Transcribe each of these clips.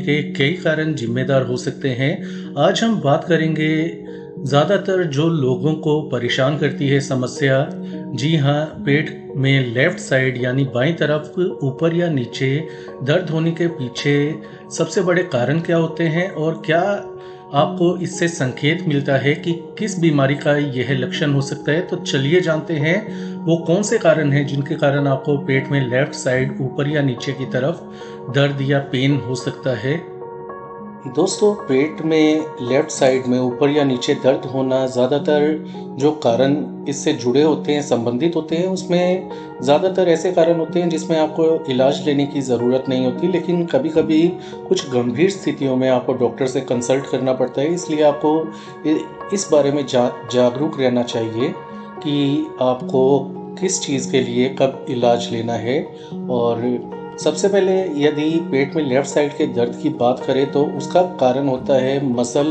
के कई कारण जिम्मेदार हो सकते हैं। आज हम बात करेंगे ज़्यादातर जो लोगों को परेशान करती है समस्या। जी हाँ, पेट में लेफ्ट साइड यानी बाईं तरफ ऊपर या नीचे दर्द होने के पीछे सबसे बड़े कारण क्या होते हैं और क्या आपको इससे संकेत मिलता है कि किस बीमारी का यह लक्षण हो सकता है। तो चलिए जानते हैं वो कौन से कारण हैं जिनके कारण आपको पेट में लेफ्ट साइड ऊपर या नीचे की तरफ दर्द या पेन हो सकता है। दोस्तों, पेट में लेफ्ट साइड में ऊपर या नीचे दर्द होना ज़्यादातर जो कारण इससे जुड़े होते हैं, संबंधित होते हैं, उसमें ज़्यादातर ऐसे कारण होते हैं जिसमें आपको इलाज लेने की ज़रूरत नहीं होती, लेकिन कभी-कभी कुछ गंभीर स्थितियों में आपको डॉक्टर से कंसल्ट करना पड़ता है। इसलिए आपको इस बारे में जागरूक रहना चाहिए कि आपको किस चीज़ के लिए कब इलाज लेना है। और सबसे पहले यदि पेट में लेफ़्ट साइड के दर्द की बात करें तो उसका कारण होता है मसल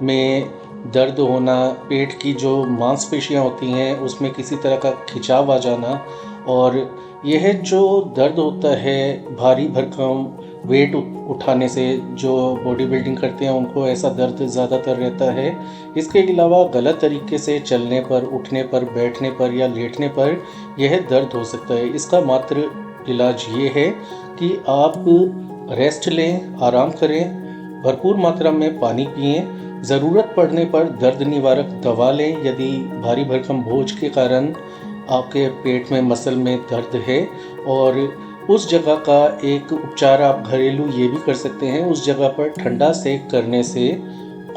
में दर्द होना, पेट की जो मांसपेशियां होती हैं उसमें किसी तरह का खिंचाव आ जाना। और यह जो दर्द होता है भारी भरकम वेट उठाने से, जो बॉडी बिल्डिंग करते हैं उनको ऐसा दर्द ज़्यादातर रहता है। इसके अलावा गलत तरीके से चलने पर, उठने पर, बैठने पर या लेटने पर यह दर्द हो सकता है। इसका मात्र इलाज ये है कि आप रेस्ट लें, आराम करें, भरपूर मात्रा में पानी पिएं, ज़रूरत पड़ने पर दर्द निवारक दवा लें यदि भारी भरकम बोझ के कारण आपके पेट में मसल में दर्द है। और उस जगह का एक उपचार आप घरेलू ये भी कर सकते हैं, उस जगह पर ठंडा सेक करने से,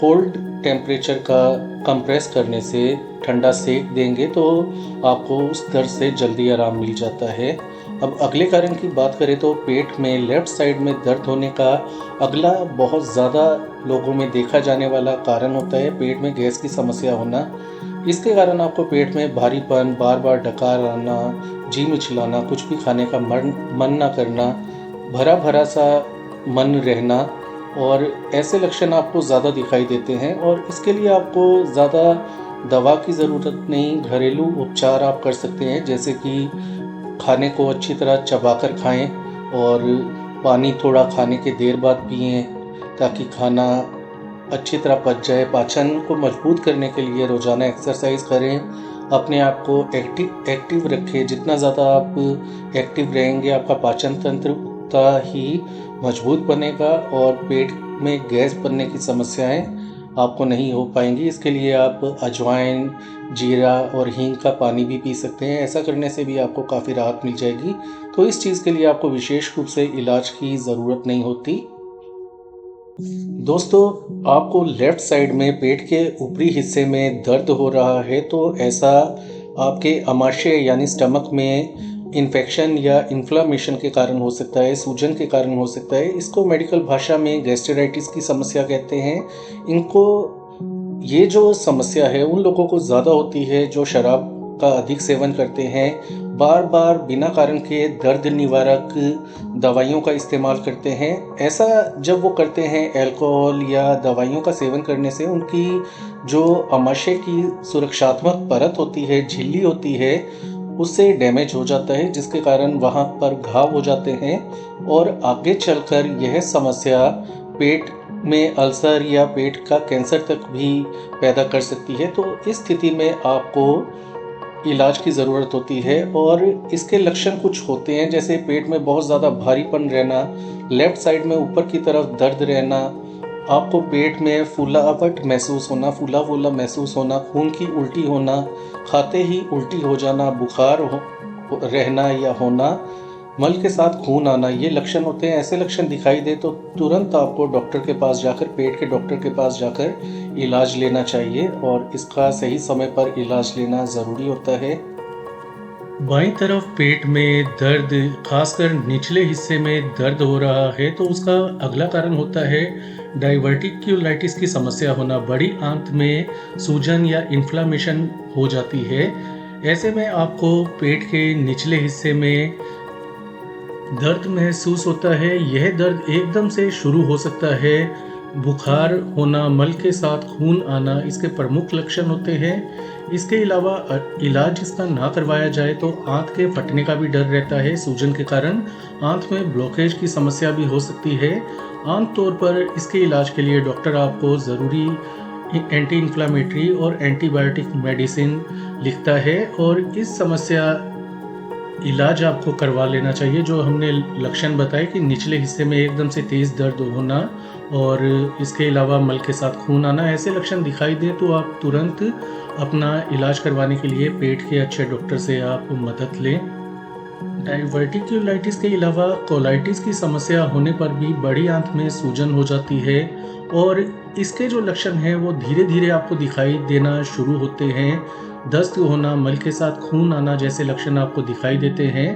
कोल्ड टेम्परेचर का कंप्रेस करने से, ठंडा सेक देंगे तो आपको उस दर्द से जल्दी आराम मिल जाता है। अब अगले कारण की बात करें तो पेट में लेफ़्ट साइड में दर्द होने का अगला बहुत ज़्यादा लोगों में देखा जाने वाला कारण होता है पेट में गैस की समस्या होना। इसके कारण आपको पेट में भारीपन, बार बार डकार आना, जी मिचलाना, कुछ भी खाने का मन ना करना, भरा भरा सा मन रहना, और ऐसे लक्षण आपको ज़्यादा दिखाई देते हैं। और इसके लिए आपको ज़्यादा दवा की ज़रूरत नहीं, घरेलू उपचार आप कर सकते हैं, जैसे कि खाने को अच्छी तरह चबाकर खाएं और पानी थोड़ा खाने के देर बाद पिएं ताकि खाना अच्छी तरह पच जाए। पाचन को मजबूत करने के लिए रोज़ाना एक्सरसाइज करें, अपने आप को एक्टिव रखें। जितना ज़्यादा आप एक्टिव रहेंगे आपका पाचन तंत्र उतना ही मजबूत बनेगा और पेट में गैस बनने की समस्याएं आपको नहीं हो पाएंगी। इसके लिए आप अजवाइन, जीरा और हींग का पानी भी पी सकते हैं। ऐसा करने से भी आपको काफ़ी राहत मिल जाएगी। तो इस चीज़ के लिए आपको विशेष रूप से इलाज की ज़रूरत नहीं होती। दोस्तों, आपको लेफ़्ट साइड में पेट के ऊपरी हिस्से में दर्द हो रहा है तो ऐसा आपके आमाशय यानी स्टमक में इन्फेक्शन या इन्फ्लामेशन के कारण हो सकता है, सूजन के कारण हो सकता है। इसको मेडिकल भाषा में गैस्ट्राइटिस की समस्या कहते हैं। इनको ये जो समस्या है उन लोगों को ज़्यादा होती है जो शराब का अधिक सेवन करते हैं, बार बार बिना कारण के दर्द निवारक दवाइयों का इस्तेमाल करते हैं। ऐसा जब वो करते हैं अल्कोहल या दवाइयों का सेवन करने से उनकी जो आमाशय की सुरक्षात्मक परत होती है, झिल्ली होती है, उससे डैमेज हो जाता है, जिसके कारण वहाँ पर घाव हो जाते हैं और आगे चलकर यह समस्या पेट में अल्सर या पेट का कैंसर तक भी पैदा कर सकती है। तो इस स्थिति में आपको इलाज की ज़रूरत होती है। और इसके लक्षण कुछ होते हैं, जैसे पेट में बहुत ज़्यादा भारीपन रहना, लेफ़्ट साइड में ऊपर की तरफ दर्द रहना, आपको पेट में फूलावट महसूस होना, फूला महसूस होना, खून की उल्टी होना, खाते ही उल्टी हो जाना, बुखार रहना या होना, मल के साथ खून आना, ये लक्षण होते हैं। ऐसे लक्षण दिखाई दे तो तुरंत आपको डॉक्टर के पास जाकर, पेट के डॉक्टर के पास जाकर इलाज लेना चाहिए और इसका सही समय पर इलाज लेना ज़रूरी होता है। बाईं तरफ पेट में दर्द, खासकर निचले हिस्से में दर्द हो रहा है तो उसका अगला कारण होता है डाइवर्टिक्युलाइटिस की समस्या होना। बड़ी आंत में सूजन या इन्फ्लामेशन हो जाती है। ऐसे में आपको पेट के निचले हिस्से में दर्द महसूस होता है। यह दर्द एकदम से शुरू हो सकता है। बुखार होना, मल के साथ खून आना इसके प्रमुख लक्षण होते हैं। इसके अलावा इलाज इसका ना करवाया जाए तो आंत के फटने का भी डर रहता है। सूजन के कारण आंत में ब्लॉकेज की समस्या भी हो सकती है आम तौर पर इसके इलाज के लिए डॉक्टर आपको ज़रूरी एंटी इन्फ्लामेटरी और एंटीबायोटिक मेडिसिन लिखता है और इस समस्या इलाज आपको करवा लेना चाहिए। जो हमने लक्षण बताए कि निचले हिस्से में एकदम से तेज़ दर्द होना और इसके अलावा मल के साथ खून आना, ऐसे लक्षण दिखाई दें तो आप तुरंत अपना इलाज करवाने के लिए पेट के अच्छे डॉक्टर से आप मदद लें। डाइवर्टिक्यूलाइटिस के अलावा कोलाइटिस की समस्या होने पर भी बड़ी आंत में सूजन हो जाती है और इसके जो लक्षण हैं वो धीरे धीरे आपको दिखाई देना शुरू होते हैं। दस्त होना, मल के साथ खून आना जैसे लक्षण आपको दिखाई देते हैं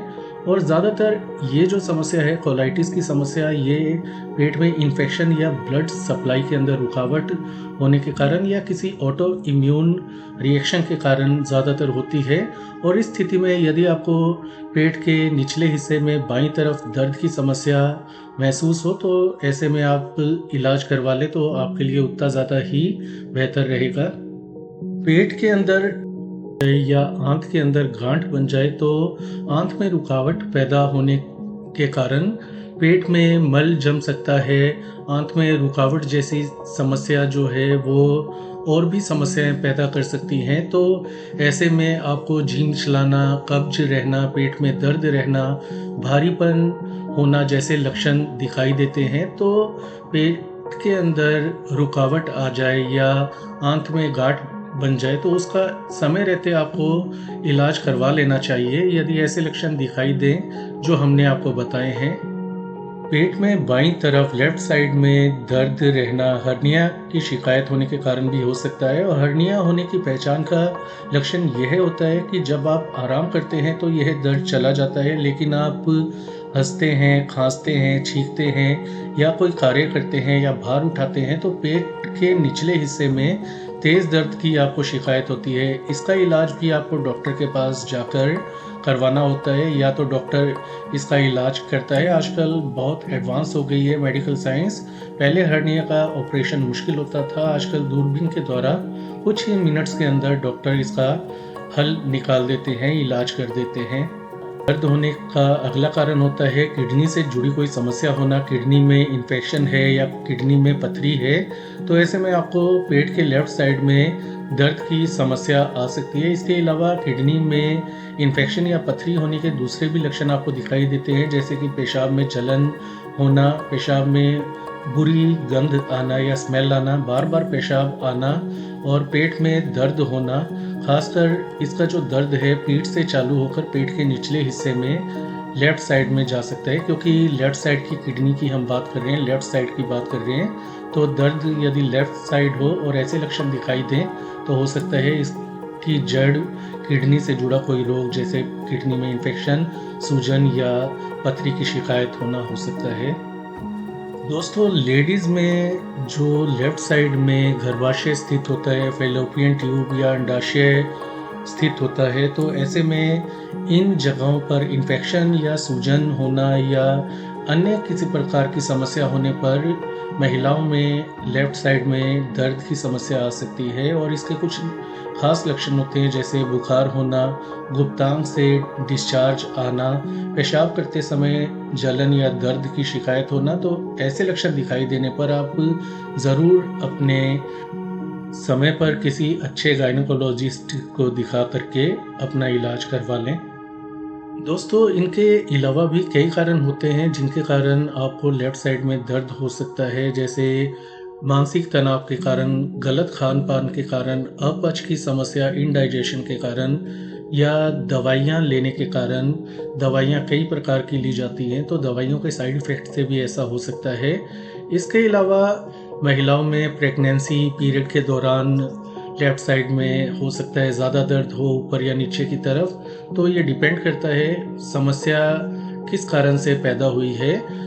और ज़्यादातर ये जो समस्या है कोलाइटिस की समस्या, ये पेट में इन्फेक्शन या ब्लड सप्लाई के अंदर रुकावट होने के कारण या किसी ऑटो इम्यून रिएक्शन के कारण ज़्यादातर होती है। और इस स्थिति में यदि आपको पेट के निचले हिस्से में बाईं तरफ दर्द की समस्या महसूस हो तो ऐसे में आप इलाज करवा लें तो आपके लिए उतना ज़्यादा ही बेहतर रहेगा। पेट के अंदर या आंत के अंदर गांठ बन जाए तो आंत में रुकावट पैदा होने के कारण पेट में मल जम सकता है। आंत में रुकावट जैसी समस्या जो है वो और भी समस्याएं पैदा कर सकती हैं। तो ऐसे में आपको जीभ चलाना, कब्ज रहना, पेट में दर्द रहना, भारीपन होना जैसे लक्षण दिखाई देते हैं। तो पेट के अंदर रुकावट आ जाए या आंत में गांठ बन जाए तो उसका समय रहते आपको इलाज करवा लेना चाहिए यदि ऐसे लक्षण दिखाई दें जो हमने आपको बताए हैं। पेट में बाईं तरफ लेफ्ट साइड में दर्द रहना हर्निया की शिकायत होने के कारण भी हो सकता है और हर्निया होने की पहचान का लक्षण यह होता है कि जब आप आराम करते हैं तो यह दर्द चला जाता है, लेकिन आप हंसते हैं, खांसते हैं, छींकते हैं या कोई कार्य करते हैं या भार उठाते हैं तो पेट के निचले हिस्से में तेज़ दर्द की आपको शिकायत होती है। इसका इलाज भी आपको डॉक्टर के पास जाकर करवाना होता है या तो डॉक्टर इसका इलाज करता है। आजकल बहुत एडवांस हो गई है मेडिकल साइंस। पहले हर्निया का ऑपरेशन मुश्किल होता था, आजकल दूरबीन के द्वारा कुछ ही मिनट्स के अंदर डॉक्टर इसका हल निकाल देते हैं, इलाज कर देते हैं। दर्द होने का अगला कारण होता है किडनी से जुड़ी कोई समस्या होना। किडनी में इन्फेक्शन है या किडनी में पथरी है तो ऐसे में आपको पेट के लेफ्ट साइड में दर्द की समस्या आ सकती है। इसके अलावा किडनी में इन्फेक्शन या पथरी होने के दूसरे भी लक्षण आपको दिखाई देते हैं, जैसे कि पेशाब में जलन होना, पेशाब में बुरी गंध आना या स्मेल आना, बार बार पेशाब आना और पेट में दर्द होना। खासकर इसका जो दर्द है पीठ से चालू होकर पेट के निचले हिस्से में लेफ़्ट साइड में जा सकता है, क्योंकि लेफ़्ट साइड की किडनी की हम बात कर रहे हैं, लेफ़्ट साइड की बात कर रहे हैं। तो दर्द यदि लेफ़्ट साइड हो और ऐसे लक्षण दिखाई दें तो हो सकता है इसकी जड़ किडनी से जुड़ा कोई रोग जैसे किडनी में इन्फेक्शन, सूजन या पथरी की शिकायत होना हो सकता है। दोस्तों, लेडीज़ में जो लेफ़्ट साइड में गर्भाशय स्थित होता है, फैलोपियन ट्यूब या अंडाशय स्थित होता है, तो ऐसे में इन जगहों पर इन्फेक्शन या सूजन होना या अन्य किसी प्रकार की समस्या होने पर महिलाओं में लेफ़्ट साइड में दर्द की समस्या आ सकती है और इसके कुछ खास लक्षण होते हैं, जैसे बुखार होना, गुप्तांग से डिस्चार्ज आना, पेशाब करते समय जलन या दर्द की शिकायत होना। तो ऐसे लक्षण दिखाई देने पर आप ज़रूर अपने समय पर किसी अच्छे गायनेकोलॉजिस्ट को दिखा करके अपना इलाज करवा लें। दोस्तों, इनके अलावा भी कई कारण होते हैं जिनके कारण आपको लेफ़्ट साइड में दर्द हो सकता है, जैसे मानसिक तनाव के कारण, गलत खान-पान के कारण, अपच की समस्या, इंडाइजेशन के कारण या दवाइयाँ लेने के कारण। दवाइयाँ कई प्रकार की ली जाती हैं, तो दवाइयों के साइड इफ़ेक्ट से भी ऐसा हो सकता है। इसके अलावा महिलाओं में प्रेगनेंसी पीरियड के दौरान लेफ़्ट साइड में हो सकता है ज़्यादा दर्द हो ऊपर या नीचे की तरफ। तो ये डिपेंड करता है समस्या किस कारण से पैदा हुई है।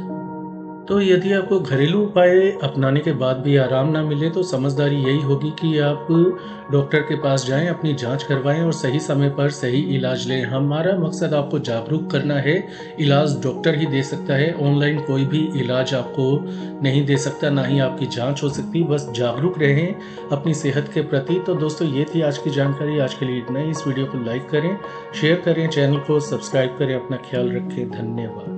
तो यदि आपको घरेलू उपाय अपनाने के बाद भी आराम ना मिले तो समझदारी यही होगी कि आप डॉक्टर के पास जाएं, अपनी जांच करवाएं और सही समय पर सही इलाज लें। हमारा मकसद आपको जागरूक करना है। इलाज डॉक्टर ही दे सकता है, ऑनलाइन कोई भी इलाज आपको नहीं दे सकता, ना ही आपकी जांच हो सकती। बस जागरूक रहें अपनी सेहत के प्रति। तो दोस्तों, ये थी आज की जानकारी। आज के लिए इतना ही। इस वीडियो को लाइक करें, शेयर करें, चैनल को सब्सक्राइब करें। अपना ख्याल रखें। धन्यवाद।